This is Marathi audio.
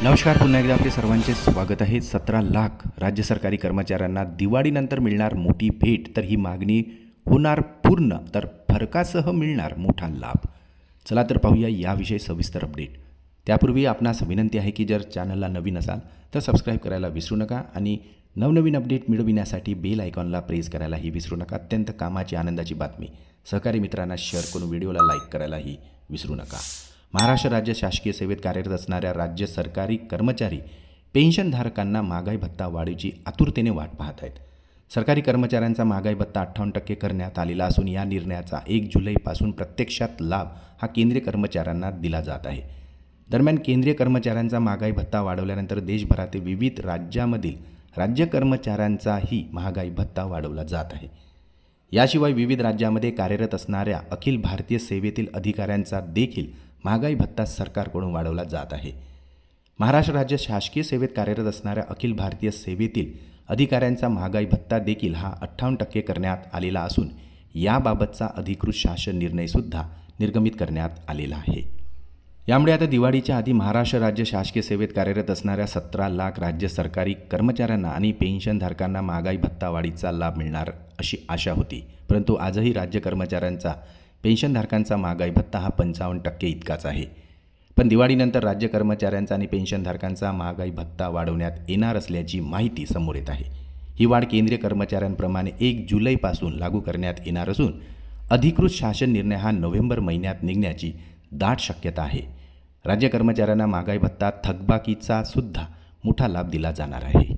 नमस्कार, पुन्हा एकदा आपले सर्वांचे स्वागत आहे. 17 लाख राज्य सरकारी कर्मचाऱ्यांना दिवाळीनंतर मिळणार मोठी भेट. तर ही मागणी होणार पूर्ण, तर फरकासह मिळणार मोठा लाभ. चला तर पाहूया याविषयी सविस्तर अपडेट. त्यापूर्वी आपणास विनंती आहे की जर चॅनलला नवीन असाल तर सबस्क्राईब करायला विसरू नका आणि नवनवीन अपडेट मिळविण्यासाठी बेल आयकॉनला प्रेस करायलाही विसरू नका. अत्यंत कामाची आनंदाची बातमी. सहकारी मित्रांना शेअर करून व्हिडिओला लाईक करायलाही विसरू नका. महाराष्ट्र राज्य शासकीय सेवेत कार्यरत असणाऱ्या राज्य सरकारी कर्मचारी पेन्शनधारकांना महागाई भत्ता वाढीची आतुरतेने वाट पाहत आहेत. सरकारी कर्मचाऱ्यांचा महागाई भत्ता 58% करण्यात आलेला असून या निर्णयाचा 1 जुलैपासून प्रत्यक्षात लाभ हा केंद्रीय कर्मचाऱ्यांना दिला जात आहे. दरम्यान केंद्रीय कर्मचाऱ्यांचा महागाई भत्ता वाढवल्यानंतर देशभरातील विविध राज्यामधील राज्य कर्मचाऱ्यांचाही महागाई भत्ता वाढवला जात आहे. याशिवाय विविध राज्यामध्ये कार्यरत असणाऱ्या अखिल भारतीय सेवेतील अधिकाऱ्यांचा देखील महागाई भत्ता सरकारकडून वाढवला जात आहे. महाराष्ट्र राज्य शासकीय सेवेत कार्यरत असणाऱ्या अखिल भारतीय सेवेतील अधिकाऱ्यांचा महागाई भत्ता देखील हा 58% करण्यात आलेला असून याबाबतचा अधिकृत शासन निर्णयसुद्धा निर्गमित करण्यात आलेला आहे. यामुळे आता दिवाळीच्या आधी महाराष्ट्र राज्य शासकीय सेवेत कार्यरत असणाऱ्या 17 लाख राज्य सरकारी कर्मचाऱ्यांना आणि पेन्शनधारकांना महागाई भत्ता वाढीचा लाभ मिळणार अशी आशा होती. परंतु आजही राज्य कर्मचाऱ्यांचा पेन्शनधारकांचा महागाई भत्ता हा 55% इतकाच आहे. पण दिवाळीनंतर राज्य कर्मचाऱ्यांचा आणि पेन्शनधारकांचा महागाई भत्ता वाढवण्यात येणार असल्याची माहिती समोर येत आहे. ही वाढ केंद्रीय कर्मचाऱ्यांप्रमाणे 1 जुलैपासून लागू करण्यात येणार असून अधिकृत शासन निर्णय हा नोव्हेंबर महिन्यात निघण्याची दाट शक्यता आहे. राज्य कर्मचाऱ्यांना महागाई भत्ता थकबाकीचा सुद्धा मोठा लाभ दिला जाणार आहे.